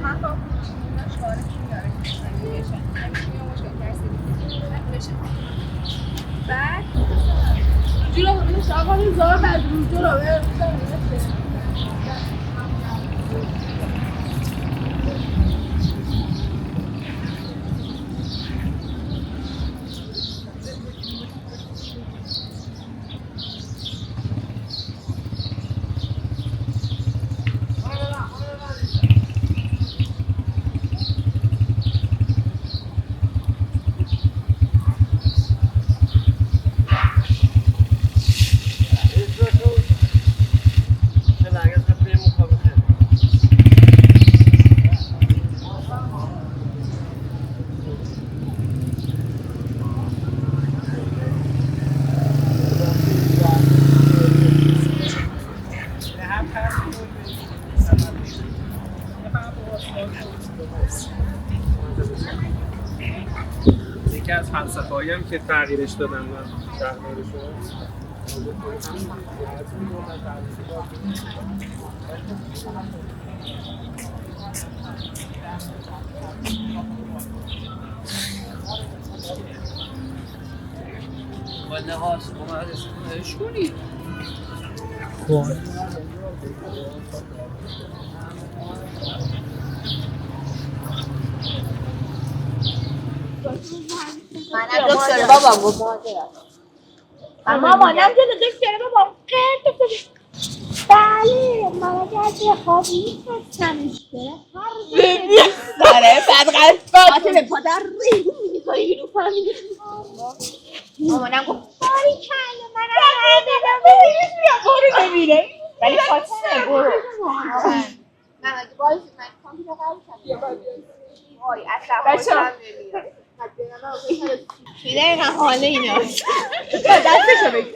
حتی شوارشون داره میشن نمیتونی مشکل درسی بعد جلو همون آقا زار از روز جلو یکی از فلسفه‌هایی هم که تغییرش دادن و تغییرش ولی هاست اش کنی منم دکتر بابام گفت مامانم که دکتر بابام خیلی دکتر بله من اگر بخوابی هستمش داره بعد قلب به پادر ریگون میگی تو اینو فهمیدی مامانم گفت باری کله منم ندیدم ببینیش بیا برو ببینه ولی فاطمه برو نه اگه باید من کامپیوتر قرار کنم وای اصلا خوشم نمیاد چی دقیقا حال اینا دستشو بگیر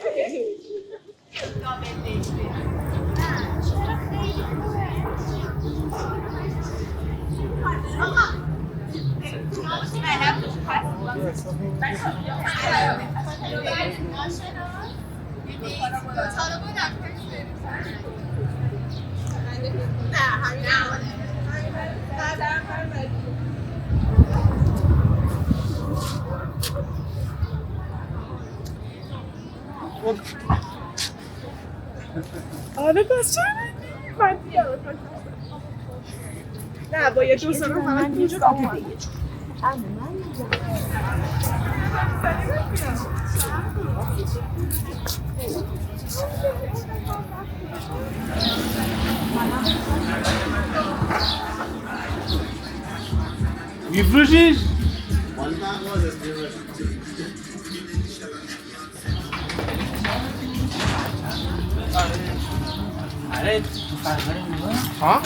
آره پس چرا من بیارم نه با یه دوست رو فقط اینجا کافی دیگه میفروشیش؟ آره تو فرماره میگم ها؟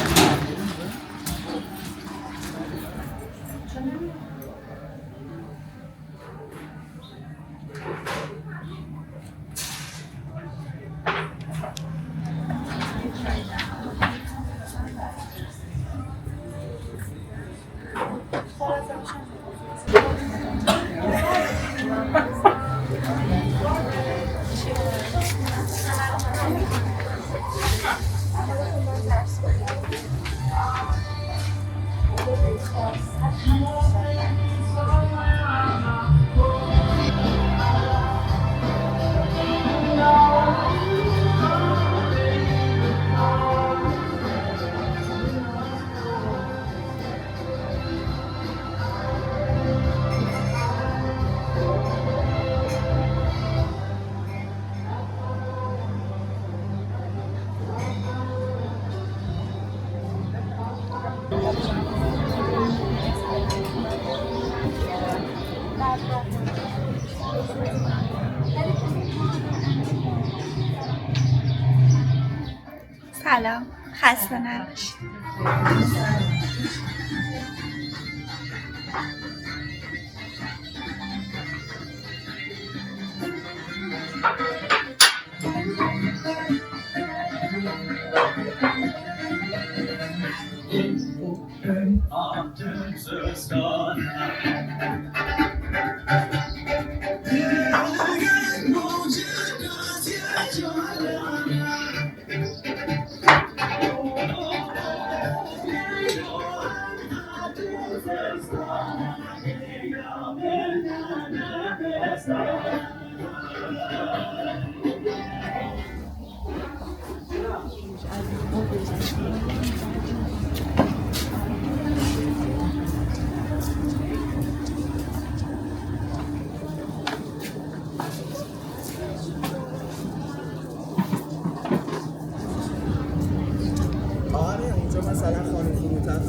سلام خسته نباشی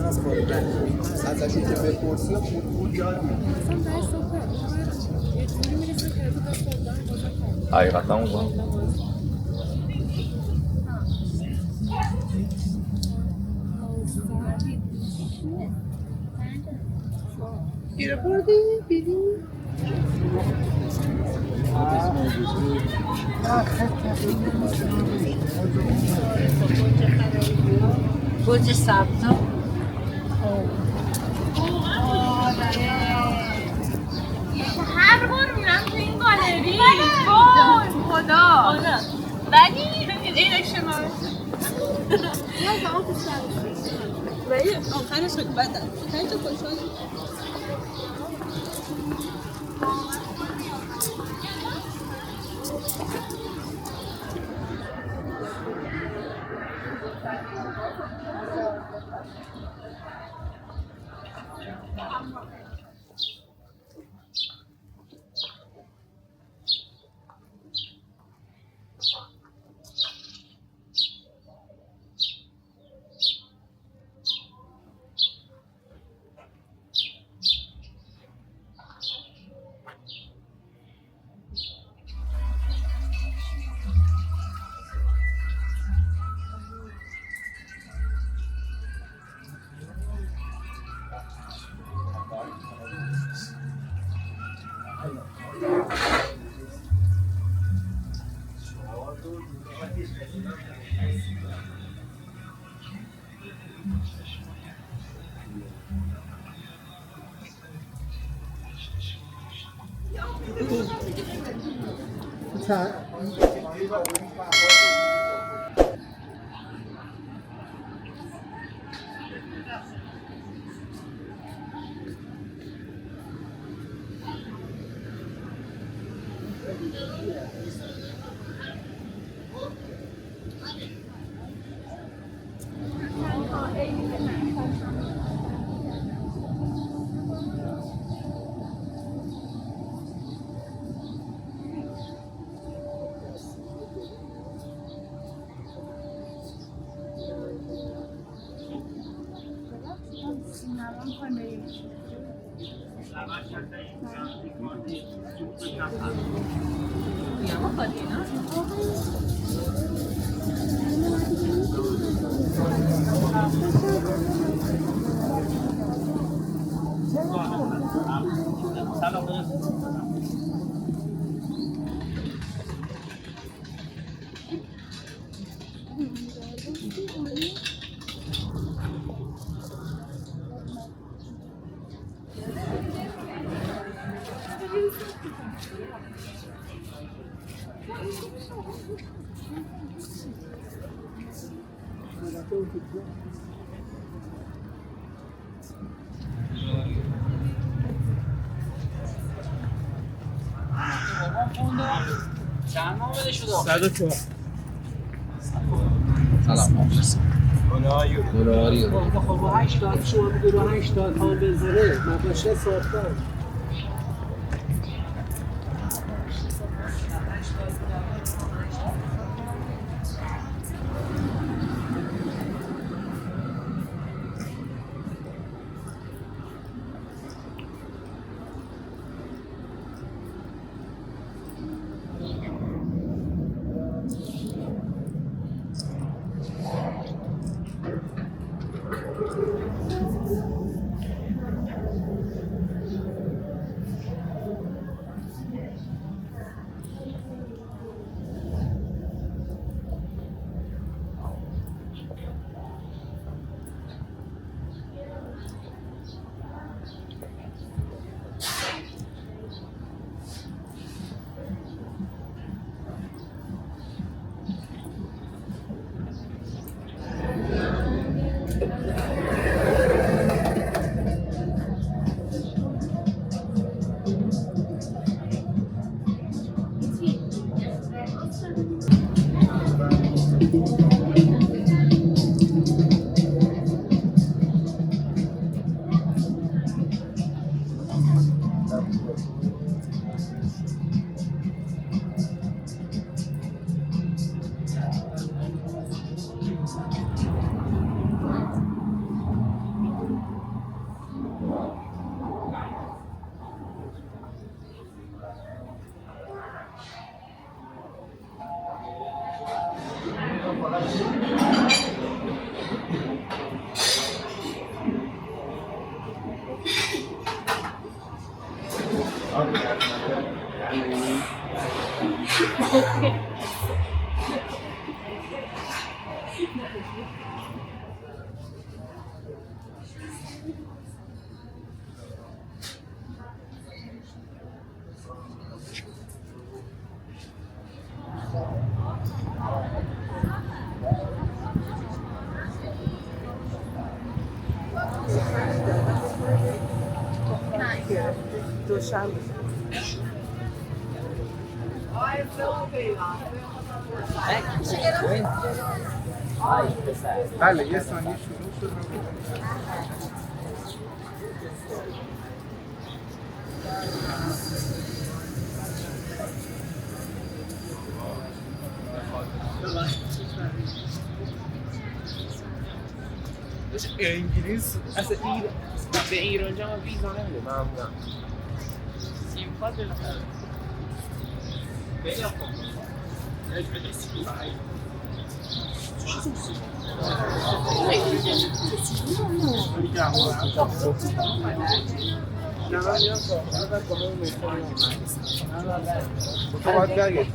از ازشون که بپرسی خود یاد میگیری. حقیقتا اون گیره بردی بیدی گوجه سبز هر بار میرم تو این گالری وای خدا ولی اینک شما ولی آخرش خیلی بده خیلی تو خوشحالی چند ماه بده شده؟ 104 سلام مخلصم دلاری خب با 80 شما میگه رو 80 تا بذاره مباشه ساختن بله یه ثانیه شروع شد. انگلیس اصلا به ایران جا ویزا نمیده معمولا. سیم کارت بالاخره خیلی خوب. تو باید برگرد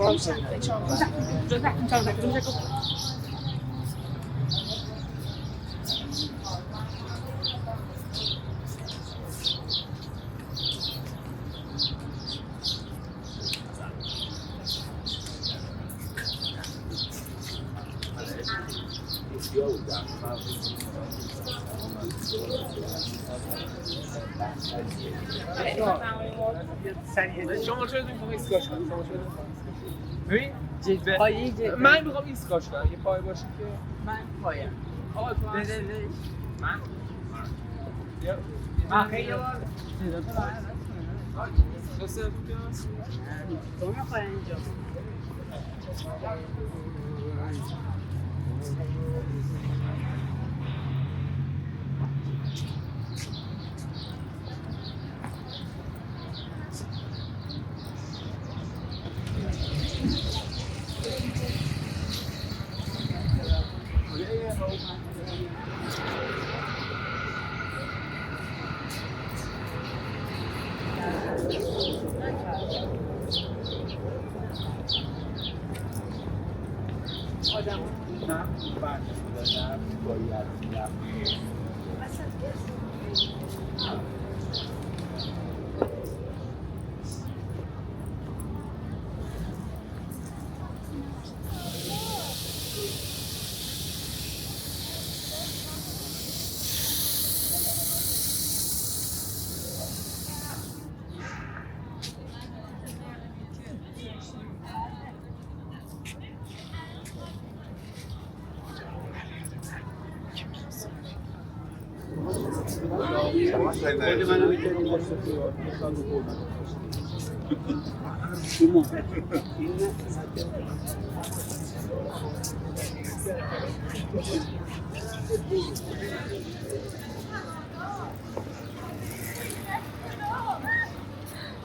شما چه می‌خواید ایستگاهش کنید؟ شما چه می‌خواید؟ ببین پایی جدی من می‌خوام ایستگاهش کنم. یه پای باشه که من پایم آقا تو بده من من خیلی بار سه تو میخوای اینجا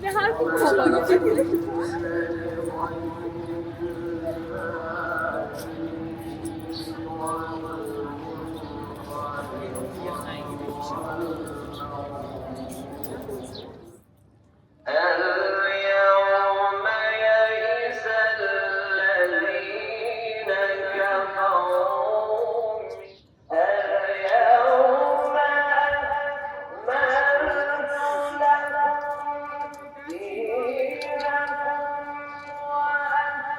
نه حرفی بابا اليوم يئس الذين كفروا اليوم أكملت لكم دينكم وأتممت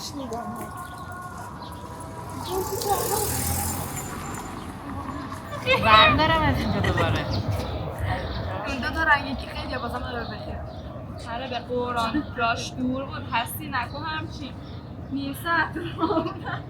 نشنیدم. برم دارم از اینجا دوباره. این دو تا رنگی که خیلی بازم داره بشه. آره به قرآن جاش دور بود هستی نکن همچین نیم ساعت رو بودم